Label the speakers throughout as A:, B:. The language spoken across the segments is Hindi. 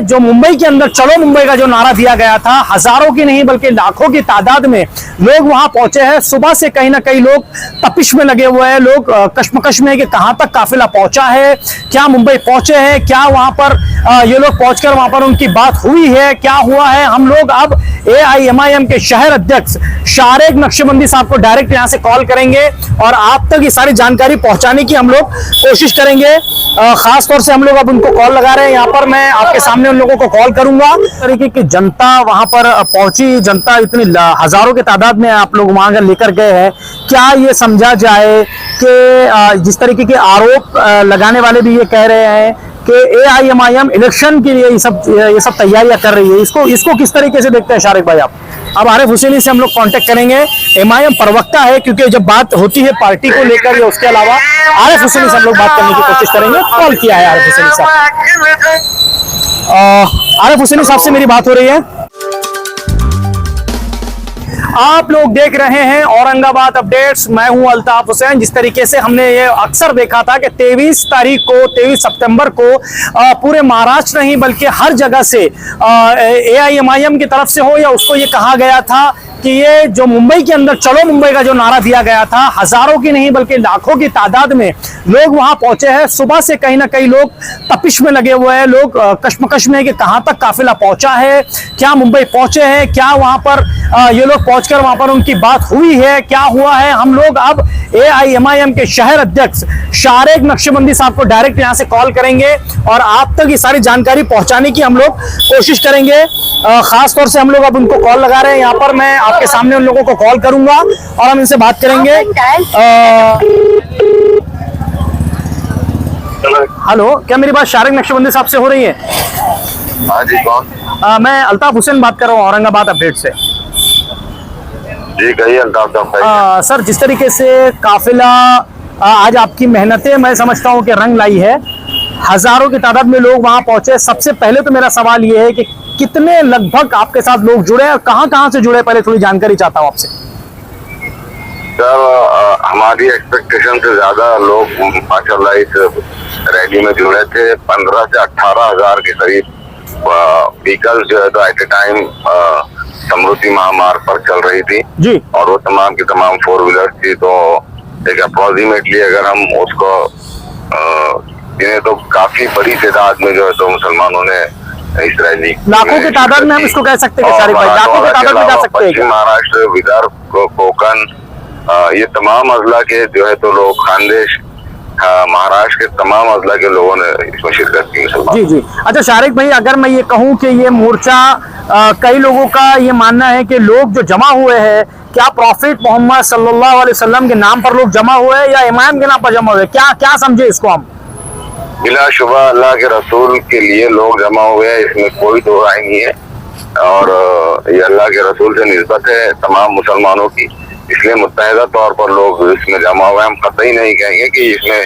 A: जो मुंबई के अंदर चलो मुंबई का जो नारा दिया गया था, हजारों की नहीं बल्कि लाखों की तादाद में लोग वहां पहुंचे हैं। सुबह से कहीं ना कहीं लोग तपिश में लगे हुए हैं, लोग कश्मकश में कि कहां तक काफिला पहुंचा है, क्या मुंबई पहुंचे हैं, क्या वहां पर ये लोग पहुंचकर वहां पर उनकी बात हुई है, क्या हुआ है। हम लोग अब AIMIM के शहर अध्यक्ष शारेक नक्शबंदी साहब को डायरेक्ट यहां से कॉल करेंगे और आप तक ये सारी जानकारी पहुंचाने की हम लोग कोशिश करेंगे। खास तौर से हम लोग अब उनको कॉल लगा रहे हैं। यहाँ पर मैं आपके सामने उन लोगों को कॉल करूंगा। इस तरीके की जनता वहां पर पहुंची, जनता इतनी हजारों की तादाद में आप लोग वहां लेकर गए हैं। क्या ये समझा जाए कि जिस तरीके के आरोप लगाने वाले भी ये कह रहे हैं कि AIMIM इलेक्शन के लिए ये सब तैयारियां कर रही है, इसको किस तरीके से देखते हैं शारिक भाई आप? अब आरिफ हुसैनी से हम लोग कांटेक्ट करेंगे। MIM प्रवक्ता है, क्योंकि जब बात होती है पार्टी को लेकर या उसके अलावा आरिफ हुसैनी से हम लोग बात करने की कोशिश करेंगे। कॉल किया है आरिफ हुसैनी साहब। आरिफ हुसैनी साहब से मेरी बात हो रही है। आप लोग देख रहे हैं औरंगाबाद अपडेट्स। मैं हूं अल्ताफ हुसैन। जिस तरीके से हमने ये अक्सर देखा था कि 23 तारीख को 23 सितंबर को पूरे महाराष्ट्र नहीं बल्कि हर जगह से AIMIM की तरफ से हो या उसको ये कहा गया था कि ये जो मुंबई के अंदर चलो मुंबई का जो नारा दिया गया था, हजारों की नहीं बल्कि लाखों की तादाद में लोग वहां पहुंचे हैं। सुबह से कहीं ना कहीं लोग तपिश में लगे हुए हैं, लोग कश्मकश में कि कहां तक काफिला पहुंचा है, क्या मुंबई पहुंचे हैं, क्या वहां पर ये लोग पहुंचकर वहां पर उनकी बात हुई है, क्या हुआ है। हम लोग अब AIMIM के शहर अध्यक्ष शारेक नक्शबंदी साहब को डायरेक्ट यहां से कॉल करेंगे और आप तक ये सारी जानकारी पहुंचाने की हम लोग कोशिश करेंगे। खास तौर से हम लोग अब उनको कॉल लगा रहे हैं। यहाँ पर मैं आपके सामने उन लोगों को कॉल करूंगा और हम इनसे बात करेंगे। हेलो, क्या मेरी बात शारेक नक्शबंदी साहब से हो रही है?
B: हाँ जी, कौन?
A: मैं अल्ताफ हुसैन बात कर रहा हूँ औरंगाबाद अपडेट से।
B: जी कहिए अल्ताफ साहब।
A: सर, जिस तरीके से काफिला आज आपकी मेहनतें मैं समझता हूँ कि रंग लाई है, हजारों की तादाद में लोग वहां पहुंचे। सबसे पहले तो मेरा सवाल ये है कि कितने लगभग आपके साथ लोग जुड़े और कहां से जुड़े, पहले थोड़ी जानकारी चाहता हूं आपसे।
B: सर, हमारी एक्सपेक्टेशन से ज्यादा लोग माशाल्लाह इस रैली में जुड़े थे। 15 से 18 हजार के करीब व्हीकल्स जो है तो एट ए टाइम समृद्धि महामार्ग पर चल रही थी
A: जी, और
B: वो तमाम की तमाम 4 व्हीलर थी। तो एक अप्रोक्सीमेटली अगर हम उसको इन्हें तो काफी बड़ी तादाद में जो है तो मुसलमानों ने इस रैली,
A: लाखों की तादाद में हम इसको कह सकते हैं शारिक भाई, लाखों की तादाद में जा सकते हैं।
B: महाराष्ट्र, विदर्भ, कोकण, ये तमाम अजला के जो है तो लोग, खानदेश, महाराष्ट्र के तमाम अजला के लोगों ने इसमें शिरकत की।
A: जी जी। अच्छा शारिक भाई, अगर मैं ये कहूँ कि ये मोर्चा कई लोगों का ये मानना है कि लोग जो जमा हुए हैं, क्या प्रॉफिट मोहम्मद सल्लल्लाहु अलैहि वसल्लम के नाम पर लोग जमा हुए हैं या इमाम के नाम पर जमा हुए? क्या समझे इसको हम?
B: बिलाशुबा अल्लाह के रसूल के लिए लोग जमा हुए हैं, इसमें कोई दो राय नहीं है। और ये अल्लाह के रसूल से निस्बत है तमाम मुसलमानों की, इसलिए मुत्तहिदा तौर पर लोग इसमें जमा हुए। हम कतई नहीं कहेंगे कि इसमें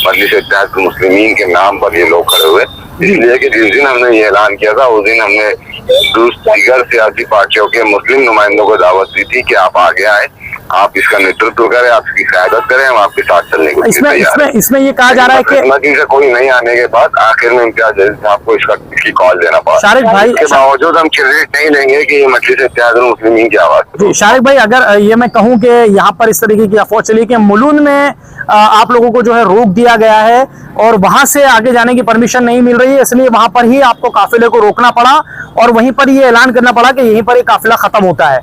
B: मजलिस इत्तेहाद मुस्लिमीन के नाम पर ये लोग खड़े हुए, इसलिए कि जिस दिन हमने ये ऐलान किया था उस दिन हमने दीगर सियासी पार्टियों के मुस्लिम नुमाइंदों को दावत दी थी कि आप आगे आए, आप इसका नेतृत्व करें, आप इसकी क़यादत करें, हम आपके साथ चलने को तैयार हैं।
A: इसमें ये कहा जा रहा है कि
B: से कोई नहीं आने के बाद आखिर में इम्तियाज आपको इसकी कॉल देना पड़ा।
A: शारिक भाई,
B: इसके बावजूद हम क्रेडिट नहीं लेंगे कि ये मजलिस इत्तेहाद मुस्लिमीन की आवाज।
A: शारिक भाई, अगर ये मैं कहूँ कि यहाँ पर इस तरीके की अफवाह चली कि मुलुन में आप लोगों को जो है रोक दिया गया है और वहां से आगे जाने की परमिशन नहीं मिल रही है, इसलिए वहां पर ही आपको काफिले को रोकना पड़ा और वहीं पर ये ऐलान करना पड़ा कि यहीं पर ये काफिला खत्म होता है।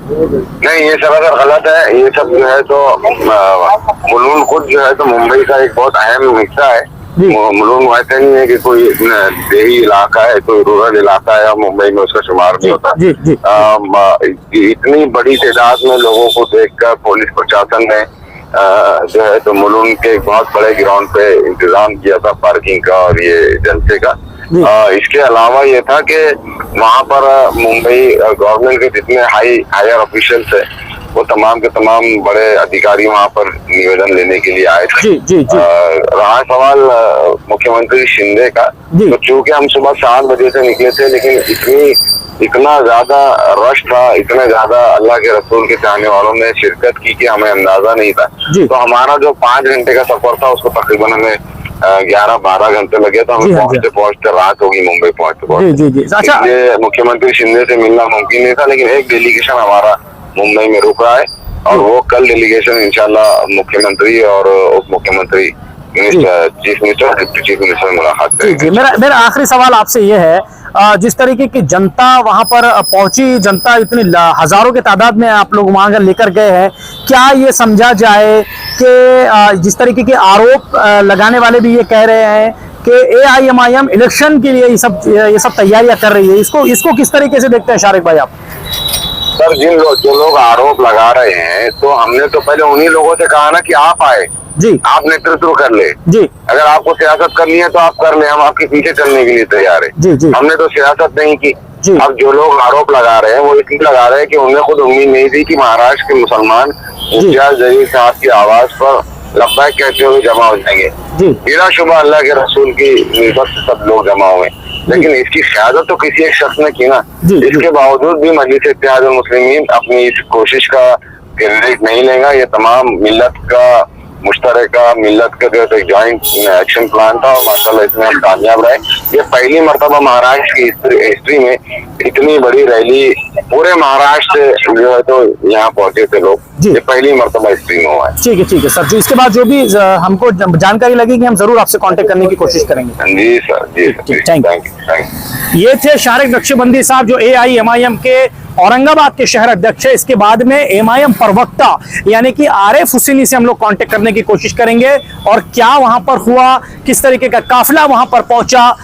B: नहीं, ये सब अगर गलत है। ये सब जो है तो मुलुन खुद जो है तो मुंबई का एक बहुत अहम हिस्सा है। मुलुन वैसे नहीं है कि कोई देही इलाका है, कोई रूरल इलाका है, मुंबई में उसका शुमार नहीं होता। इतनी बड़ी तादाद में लोगों को देखकर पुलिस प्रशासन ने जो है तो मुलुन के एक बहुत बड़े ग्राउंड पे इंतजाम किया था पार्किंग का और ये जलसे का। इसके अलावा ये था कि वहाँ पर मुंबई गवर्नमेंट के जितने हायर ऑफिशियल्स है वो तमाम के तमाम बड़े अधिकारी वहाँ पर निवेदन लेने के लिए आए थे। रहा सवाल मुख्यमंत्री शिंदे का, तो चूंकि हम सुबह 7 बजे से निकले थे, लेकिन इतना ज्यादा रश था, इतने ज्यादा अल्लाह के रसूल के चाहने वालों ने शिरकत की कि हमें अंदाजा नहीं था। तो हमारा जो 5 घंटे का सफर था उसको तकरीबन हमें 11-12 घंटे लगे, तो
A: जी
B: हमें
A: हाँ,
B: पहुंचते पहुंचते रात होगी मुंबई पहुंचते
A: जी जी जी। अच्छा,
B: इसलिए मुख्यमंत्री शिंदे से मिलना मुमकिन नहीं था, लेकिन एक डेलीगेशन हमारा मुंबई में रुक रहा है और वो कल डेलीगेशन इंशाल्लाह मुख्यमंत्री और उप मुख्यमंत्री चीफ मिनिस्टर और डिप्टी चीफ मिनिस्टर से मुलाकात
A: जी
B: करेंगे।
A: जी, मेरा आखिरी सवाल आपसे ये है, जिस तरीके की जनता वहां पर पहुंची, जनता इतनी हजारों के तादाद में आप लोग वहां लेकर गए हैं, क्या ये समझा जाए कि जिस तरीके के आरोप लगाने वाले भी ये कह रहे हैं कि AIMIM इलेक्शन के लिए ये सब तैयारियां कर रही है, इसको किस तरीके से देखते हैं शारिक भाई आप?
B: सर, जो लोग आरोप लगा रहे हैं, तो हमने तो पहले उन्हीं लोगों से कहा ना कि आप आए,
A: जी,
B: आप नेतृत्व कर ले।
A: जी,
B: अगर आपको सियासत करनी है तो आप कर ले, हम आपके पीछे चलने के लिए तैयार है।
A: जी, जी,
B: हमने तो सियासत नहीं की।
A: जी।
B: अब जो लोग आरोप लगा रहे हैं वो इसलिए लगा रहे हैं कि उन्हें खुद उम्मीद नहीं थी कि महाराष्ट्र के मुसलमान इम्तियाज जलील साहब की आवाज पर लब्बैक कहते हुए जमा हो जाएंगे।
A: जी,
B: बिला शुबा अल्लाह के रसूल की निस्बत से सब लोग जमा हुए, लेकिन इसकी क़यादत तो किसी एक शख्स ने की ना।
A: जी, जी।
B: इसके बावजूद भी मजलिस इत्तेहाद मुस्लिमीन अपनी इस कोशिश का क्रेडिट नहीं लेगा। ये तमाम मिल्लत का मुश्तरका मिल्लत का जो एक जॉइंट एक्शन प्लान था और माशाल्लाह इसमें हम कामयाब रहे। ये पहली मर्तबा महाराष्ट्र की हिस्ट्री में इतनी बड़ी रैली पूरे महाराष्ट्र से जो है तो यहाँ पहुंचे थे लोग, ये पहली मर्तबा हिस्ट्री में हुआ है।
A: ठीक है सर जी, इसके बाद जो भी हमको जानकारी लगेगी हम जरूर आपसे कांटेक्ट करने की कोशिश करेंगे।
B: जी सर, जी सर,
A: थैंक
B: यू।
A: ये थे शारिक नक्शबंदी साहब जो AIMIM के औरंगाबाद के शहर अध्यक्ष है। इसके बाद में MIM प्रवक्ता यानी कि आरिफ हुसैनी से हम लोग कांटेक्ट करने की कोशिश करेंगे और क्या वहां पर हुआ, किस तरीके का काफिला वहां पर पहुंचा।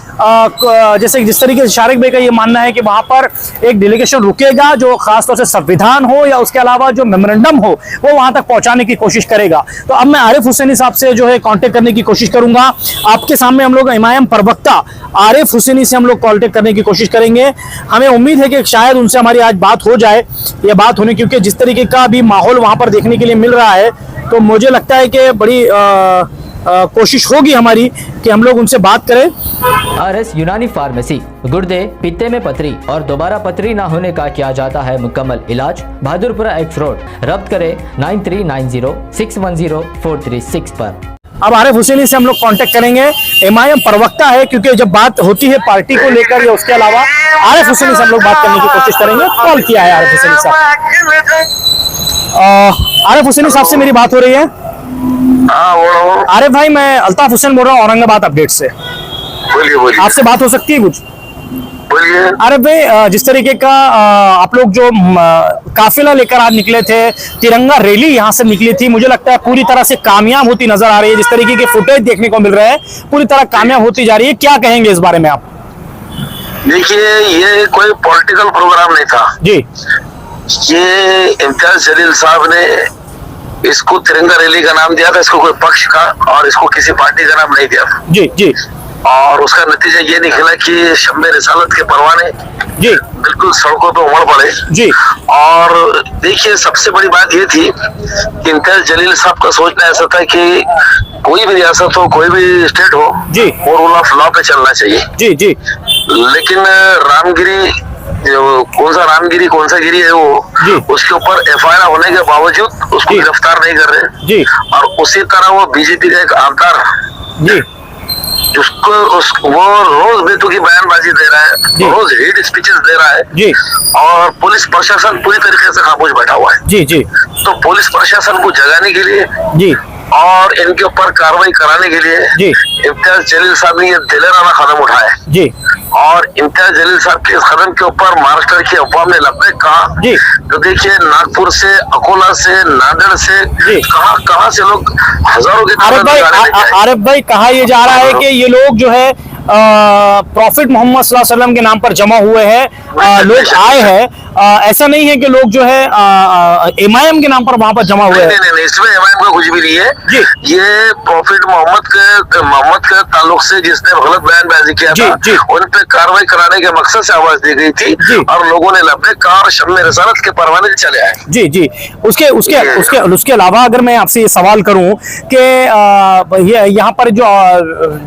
A: जैसे जिस तरीके से शारिक भाई का ये मानना है कि वहां पर एक डेलीगेशन रुकेगा जो खासतौर से संविधान हो या उसके अलावा जो मेमोरेंडम हो वो वहां तक पहुंचाने की कोशिश करेगा। तो अब मैं आरिफ हुसैनी साहब से जो है कांटेक्ट करने की कोशिश करूंगा। आपके सामने हम लोग MIM प्रवक्ता आरिफ हुसैनी से हम लोग कांटेक्ट करने की कोशिश करेंगे। हमें उम्मीद है कि शायद उनसे हमारी आज बात हो जाए, ये बात होने, क्योंकि जिस तरीके का भी माहौल वहां पर देखने के लिए मिल रहा है तो मुझे लगता है कि बड़ी कोशिश होगी हमारी कि हम लोग उनसे बात करें।
C: RS यूनानी फार्मेसी, गुर्दे, पित्ते में पथरी और दोबारा पथरी ना होने का किया जाता है मुकम्मल इलाज। Bahadurpura x road. रब्त करें 9390610436 पर।
A: अब आरिफ हुसैनी से हम लोग कांटेक्ट करेंगे। MIM प्रवक्ता है, क्योंकि जब बात होती है पार्टी को लेकर या उसके अलावा आरिफ हुसैनी से हम लोग बात करने की कोशिश करेंगे। कॉल किया है आरिफ हुसैनी साहब। आरिफ हुसैनी साहब से मेरी बात हो रही है? आरिफ भाई, मैं अल्ताफ हुसैन बोल रहा हूँ औरंगाबाद अपडेट से।
B: बोलिए।
A: आपसे बात हो सकती है कुछ?
B: बोलिए।
A: अरे भाई, जिस तरीके का आप लोग जो काफिला लेकर आज निकले थे, तिरंगा रैली यहाँ से निकली थी, मुझे लगता है पूरी तरह से कामयाब होती नजर आ रही है। जिस तरीके के फुटेज देखने को मिल रहे हैं पूरी तरह कामयाब होती जा रही है। क्या कहेंगे इस बारे में आप?
D: देखिए, ये कोई पॉलिटिकल प्रोग्राम नहीं था
A: जी।
D: ये इम्तियाज जलील साहब ने इसको तिरंगा रैली का नाम दिया था, इसको कोई पक्ष का और इसको किसी पार्टी का नाम नहीं दिया था।
A: जी जी।
D: और उसका नतीजा ये निकला कि शम्मे रिसालत के परवाने
A: जी
D: बिल्कुल सड़कों पे उमड़ पड़े।
A: जी।
D: और देखिए, सबसे बड़ी बात ये थी कि इम्तियाज जलील साहब का सोचना ऐसा था कि कोई भी रियासत हो, कोई भी स्टेट हो,
A: जी,
D: और रूल ऑफ लॉ पे चलना चाहिए।
A: जी जी।
D: लेकिन रामगिरी, कौन सा गिरी है वो, उसके ऊपर FIR होने के बावजूद उसको गिरफ्तार नहीं कर रहे
A: जी।
D: और उसी तरह वो बीजेपी का एक अवतार
A: जी,
D: वो रोज बेतुकी बयानबाजी दे रहा है, रोज हेट स्पीचेस दे रहा है
A: जी।
D: और पुलिस प्रशासन पूरी तरीके से खामोश बैठा हुआ है।
A: जी जी।
D: तो पुलिस प्रशासन को जगाने के लिए
A: जी
D: और इनके ऊपर कार्रवाई कराने के लिए
A: जी
D: इम्तियाज जलील साहब ने ये दिलेराना कदम उठाया
A: जी।
D: और इम्तियाज जलील साहब के इस कदम के ऊपर महाराष्ट्र की अफवाह ने लब्बैक कहा।
A: जी।
D: तो देखिए, नागपुर से, अकोला से, नांदेड़ से, कहाँ से लोग हजारों की
A: आरिफ भाई, कहा यह जा रहा है कि ये लोग जो है प्रॉफिट मोहम्मद सल्लल्लाहु अलैहि वसल्लम के नाम पर जमा हुए हैं, लोग आए हैं। ऐसा नहीं है कि लोग जो है MIM के नाम पर वहां पर जमा हुए हैं।
D: नहीं, इसमें MIM का कुछ भी नहीं है। ये प्रॉफिट मोहम्मद के ताल्लुक से जिसने गलत बयानबाजी किया था, उन पे कार्रवाई कराने के मकसद से आवाज दी गई थी और लोगों ने लब्बैक कहा और शम्मे रिसालत के परवाने चले आए।
A: जी जी। उसके अलावा अगर मैं आपसे ये सवाल करूं कि यहाँ पर जो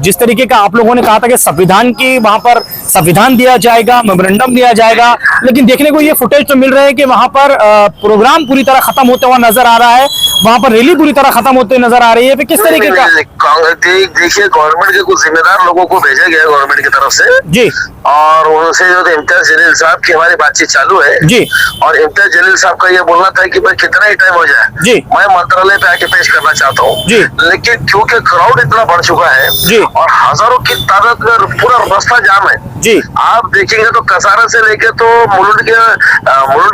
A: जिस तरीके का आप लोगों ने कहा था कि संविधान की वहां पर संविधान दिया जाएगा, मेमोरेंडम दिया जाएगा, लेकिन देखने को ये ये फुटेज तो मिल रहे हैं कि वहां पर प्रोग्राम पूरी तरह खत्म होते हुआ नजर आ रहा है, वहां पर रैली पूरी तरह खत्म होते हुए नजर आ रही है। फिर किस तरीके का
D: देखिए गवर्नमेंट के कुछ जिम्मेदार लोगों को भेजा गया गवर्नमेंट की तरफ से
A: जी,
D: और उनसे जो इम्तियाज जलील साहब की हमारी बातचीत चालू है
A: जी,
D: और इम्तियाज जलील साहब का ये बोलना था कि भाई कितना ही टाइम हो जाए
A: जी,
D: मैं मंत्रालय पे आके पेश करना चाहता हूँ
A: जी,
D: लेकिन क्योंकि क्राउड इतना बढ़ चुका है
A: जी,
D: और हजारों की तादाद में पूरा रास्ता जाम है
A: जी,
D: आप देखेंगे तो कसारा से लेके तो मुलुंड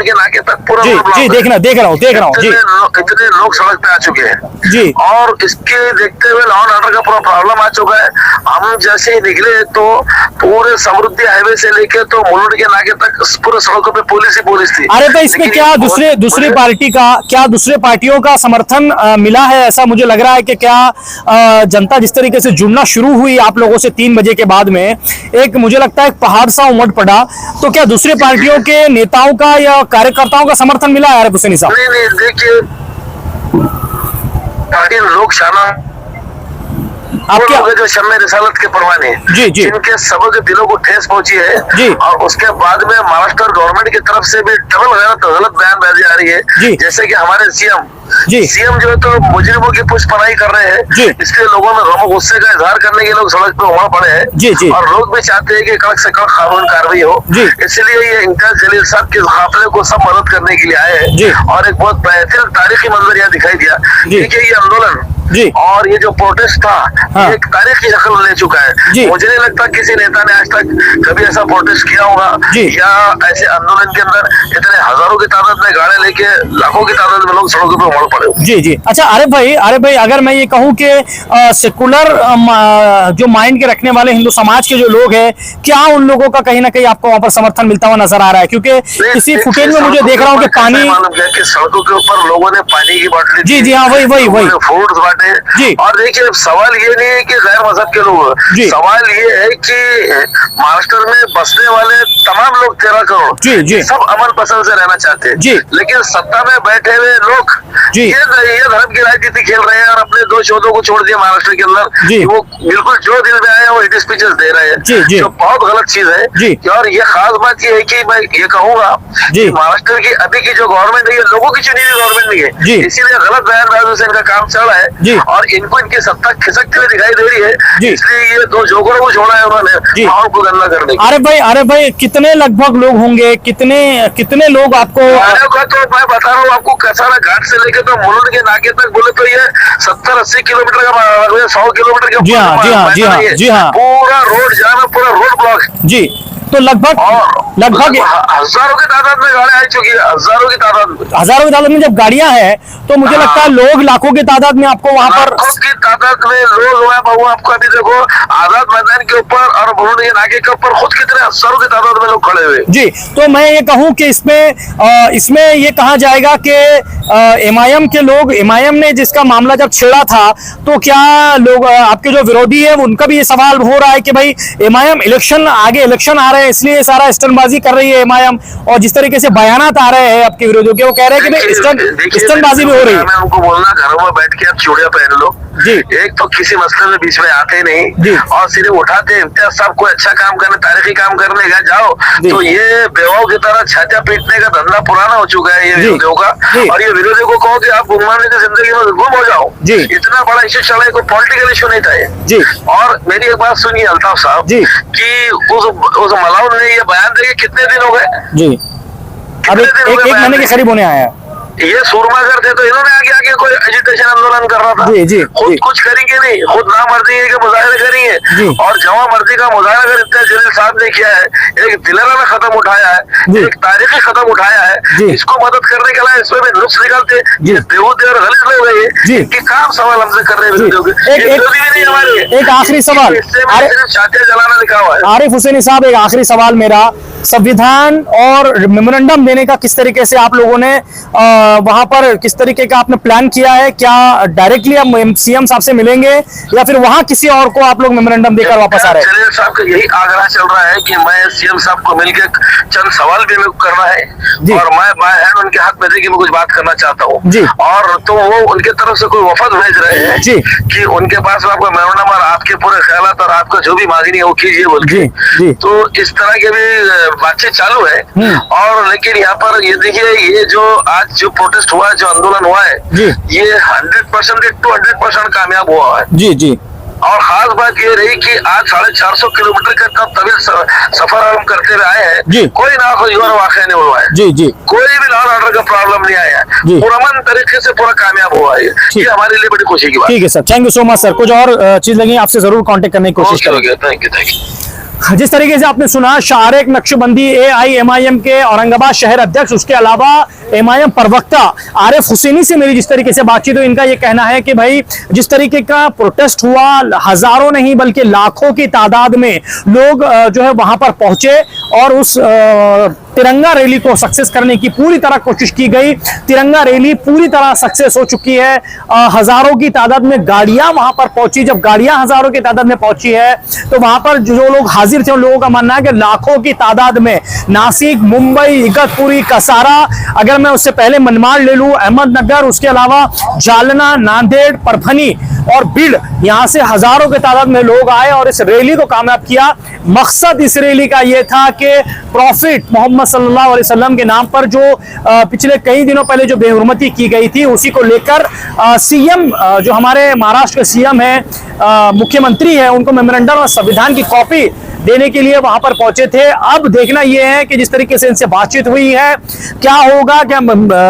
D: के नाके तक पूरा
A: जी,
D: रोड ब्लॉक
A: जी,
D: है।
A: देख रहा हूँ जी,
D: इतने लोग सड़क पे आ चुके हैं
A: जी,
D: और इसके देखते हुए लॉ एंड ऑर्डर का पूरा प्रॉब्लम आ चुका है। हम जैसे ही निकले तो पूरे समृद्धि हाईवे से लेके तो मुलुंड के नाके तक पूरे सड़कों पे पुलिस ही पुलिस थी।
A: अरे तो इसमें क्या दूसरी पार्टियों का समर्थन मिला है? ऐसा मुझे लग रहा है कि क्या जनता जिस तरीके से जुड़ना शुरू हुई आप लोगों से 3 बजे के बाद में, एक मुझे लगता है एक पहाड़ सा उमड़ पड़ा, तो क्या दूसरी पार्टियों के नेताओं का या कार्यकर्ताओं का समर्थन मिला है आरिफ हुसैनी साहब?
D: नहीं देखिए पार्टी लोग शाना आपके जो शम्मे रिसालत के परवाने
A: जी, जी,
D: जिनके सबों के दिलों को ठेस पहुंची है
A: जी,
D: और उसके बाद में महाराष्ट्र गवर्नमेंट की तरफ से भी डबल गलत बयानबाजी आ रही है। जैसे कि हमारे सीएम जो है तो मुजरिमों की पुष्पनाई कर रहे हैं, इसलिए लोगों में गम गुस्से का इजहार करने के लोग सड़क पे उमड़ पड़े हैं और लोग भी चाहते हैं कि कड़क से कड़क कानून कार्रवाई हो। इसलिए ये इम्तियाज जलील साहब के काफिले को सब मदद करने के लिए आए हैं और एक बहुत बेहतरीन तारीखी मंजर यहाँ दिखाई दिया। देखिए ये आंदोलन और ये जो प्रोटेस्ट था ये एक तारीखी शक्ल ले चुका है। मुझे नहीं लगता किसी नेता ने आज तक कभी ऐसा प्रोटेस्ट किया होगा या ऐसे आंदोलन के अंदर इतने हजारों की तादाद में गाड़े लेके लाखों की तादाद में लोग सड़कों पे उमड़ पड़े।
A: जी जी, अच्छा आरिफ भाई अगर मैं ये कहूँ कि सेकुलर जो माइंड के रखने वाले हिंदू समाज के जो लोग हैं, क्या उन लोगों का कहीं ना कहीं आपको वहाँ पर समर्थन मिलता हुआ नजर आ रहा है? क्योंकि इसी फुटेज में मुझे देख रहा हूँ कि पानी
D: सड़कों के ऊपर लोगों ने पानी की बोतलें,
A: जी हाँ, वही
D: फ्रूट्स बांटे जी। और देखिए सवाल ये नहीं है कि गैर मजहब के लोग, सवाल ये है कि महाराष्ट्र में बसने वाले तमाम लोग 13 करोड़ सब अमन पसंद से रहना चाहते हैं, लेकिन सत्ता में बैठे हुए लोग ये धर्म की राजनीति खेल रहे हैं और अपने 2 शोधों को छोड़ दिया महाराष्ट्र के अंदर। वो बिल्कुल जो दिल में आया वो हिट स्पीचेस दे रहे हैं, जो बहुत गलत चीज है। और ये खास बात ये है कि मैं ये कहूंगा महाराष्ट्र की अभी की जो गवर्नमेंट है ये लोगों की चुनी हुई गवर्नमेंट नहीं है, इसीलिए गलत बयानबाजी से इनका काम चल रहा है और इनको इनकी सत्ता खिसकती हुई दिखाई दे रही है। इसलिए ये 2 जोकरों को छोड़ा है उन्होंने माहौल को गंदा करने के।
A: अरे भाई कितने लगभग लोग होंगे, कितने लोग आपको?
D: तो मैं बता रहा हूँ आपको, कसारा घाट से लेकर तो मुलुंड के नाके तक बोले तो ये 70-80 किलोमीटर का 100 किलोमीटर का जी हाँ पूरा रोड जाम है, पूरा रोड ब्लॉक जी।
A: तो लगभग
D: हजारों की तादाद में गाड़ियां आ चुकी है, हजारों की तादाद
A: में जब गाड़ियां हैं तो मुझे लगता है लोग लाखों की तादाद में आपको वहां पर
D: की तादाद में लोग आपको अभी देखो आजाद मैदान के ऊपर और मुलुंड के नाके के ऊपर खुद कितने हजारों की तादाद में लोग खड़े हुए
A: जी। तो मैं ये कहूँ कि इसमें ये कहा जाएगा कि एमआईएम के लोग, एमआईएम ने जिसका मामला जब छेड़ा था तो क्या लोग आपके जो विरोधी है उनका भी ये सवाल हो रहा है कि भाई एमआईएम इलेक्शन आ रहे हैं इसलिए सारा स्टंटबाजी कर रही है एमआईएम, और जिस तरीके से बयानात आ रहे हैं आपके विरोधियों के, वो कह रहे हैं कि स्टंटबाजी भी हो रही है।
D: मैं उनको बोलना घरों में बैठ के आप चूड़ियां पहन लो जी, एक तो किसी मसले में बीच में आते नहीं और सिर्फ उठाते इम्तियाज साहब को अच्छा काम करने, तारीखी काम करने का जाओ तो ये बेवाओं की तरह छाता पीटने का धंधा पुराना हो चुका है ये विरोधियों का। और ये विरोधियों को कहो कि आप गुमनाने की जिंदगी में गुम हो जाओ, इतना बड़ा इश्यू चला है, कोई पॉलिटिकल इश्यू नहीं था ये। और मेरी एक बात सुनिए अल्ताफ साहब कि उस मलाउन ने ये बयान दे के कितने दिन हो गए जी?
A: अब एक महीने के करीब होने आया।
D: ये सूरमागर थे तो इन्होंने आगे कोई एजुटेशन आंदोलन कर रहा था खुद कुछ करेंगे नहीं, खुद ना मर्जी के मुजाहरे करेंगे और जवा मर्जी का मुजाहरा अगर इम्तियाज जलील साहब ने किया है, एक दिलाना खत्म उठाया है, एक तारीखी खत्म उठाया है, इसको मदद करने के लिए इसमें भी नुक्स निकालते बेहूदे और गलत लोग हैं इनके काम सवाल हमसे कर रहे हैं।
A: एक आखिरी सवाल
D: छाते जलाना लिखा हुआ है।
A: आरिफ हुसैनी साहब एक आखिरी सवाल मेरा, संविधान और मेमोरेंडम देने का किस तरीके से आप लोगों ने वहां पर किस तरीके का आपने प्लान किया है? क्या डायरेक्टली आप सीएम साहब से मिलेंगे या फिर वहां किसी और को आप लोग मेमोरेंडम देकर वापस आ रहे हैं?
D: जलील साहब का यही आग्रह चल रहा है कि मैं सीएम साहब को मिलकर चंद सवाल भी करना है और मैं बाय हैंड उनके हाथ में देके मैं कुछ बात करना चाहता हूँ और तो वो उनके तरफ से कोई वफद भेज रहे हैं कि उनके पास आपका मेमोरेंडम और आपके पूरे ख्यालात और आपका जो भी मांगनी है वो कीजिए बोल के। तो इस तरह के भी बातचीत चालू है। और लेकिन यहाँ पर ये देखिए, ये जो आज जो प्रोटेस्ट हुआ है, जो आंदोलन हुआ है, ये 100% 200% कामयाब हुआ है।
A: जी जी।
D: और खास बात ये रही कि आज 450 किलोमीटर का तभी सफर हम करते हुए आए हैं, कोई ना कोई और वाक़या नहीं हुआ है।
A: जी जी।
D: कोई भी लॉ एंड ऑर्डर का प्रॉब्लम नहीं आया, पुरअमन तरीके से पूरा कामयाब हुआ है। ये हमारे लिए बड़ी खुशी की बात।
A: ठीक है sir, thank you so much sir. कुछ और चीज लगी आपसे जरूर कांटेक्ट करने की कोशिश करेंगे।
D: Thank you.
A: जिस तरीके से आपने सुना, शारेक नक्शबंदी AIMIM के औरंगाबाद शहर अध्यक्ष, उसके अलावा MIM प्रवक्ता आरिफ हुसैनी से मेरी जिस तरीके से बातचीत हुई, इनका ये कहना है कि भाई जिस तरीके का प्रोटेस्ट हुआ, हजारों नहीं बल्कि लाखों की तादाद में लोग जो है वहां पर पहुंचे और उस तिरंगा रैली को सक्सेस करने की पूरी तरह कोशिश की गई। तिरंगा रैली पूरी तरह सक्सेस हो चुकी है। हजारों की तादाद में गाड़ियां वहां पर पहुंची। जब गाड़ियां हजारों की तादाद में पहुंची है तो वहां पर जो लोग हाजिर थे उन लोगों का मानना है कि लाखों की तादाद में नासिक, मुंबई, इगतपुरी, कसारा, अगर मैं उससे पहले मनमाड़ ले लूं, अहमदनगर, उसके अलावा जालना, नांदेड़, परभनी और बीड़, यहां से हजारों की तादाद में लोग आए और इस रैली को कामयाब किया। मकसद इस रैली का यह था कि प्रॉफिट मोहम्मद सल्लल्लाहु अलैहि वसल्लम के नाम पर जो पिछले कई दिनों पहले जो बेहुरमती की गई थी, उसी को लेकर सीएम जो हमारे महाराष्ट्र के सीएम है, मुख्यमंत्री है, उनको मेमोरेंडम और संविधान की कॉपी देने के लिए वहां पर पहुंचे थे। अब देखना यह है कि जिस तरीके से इनसे बातचीत हुई है, क्या होगा, क्या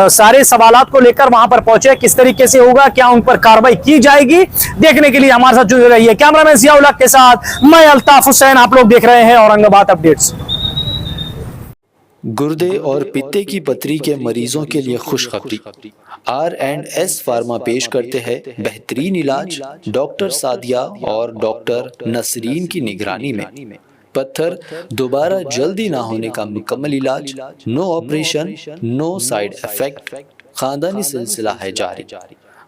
A: सारे सवालात को लेकर वहां पर पहुंचे, किस तरीके से होगा, क्या उन पर कार्रवाई की जाएगी, देखने के लिए हमारे साथ जुड़े रहिए। कैमरामैन जियाउल हक के साथ मैं अल्ताफ हुसैन, आप लोग देख रहे हैं औरंगाबाद अपडेट्स।
E: गुर्दे और पित्ते की पथरी के मरीजों के लिए खुशखबरी। R&S फार्मा पेश करते हैं बेहतरीन इलाज डॉक्टर सादिया और डॉक्टर नसरीन की निगरानी में। पत्थर दोबारा जल्दी ना होने का मुकम्मल इलाज, no operation, no side effect, खानदानी सिलसिला है जारी।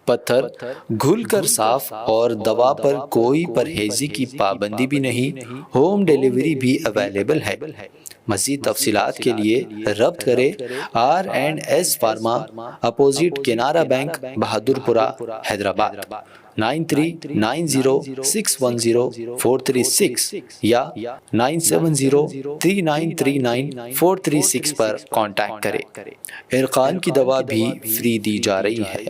E: पत्थर घुलकर साफ और दवा पर कोई परहेजी की पाबंदी भी नहीं, होम डिलीवरी भी अवेलेबल है। मज़ीद तफसीलात के लिए रब्त करें R&S pharma, opposite Canara bank, Bahadurpura, Hyderabad, 9390610436 या 9703939436 पर कांटेक्ट करें। इरकान की दवा भी फ्री दी जा रही है।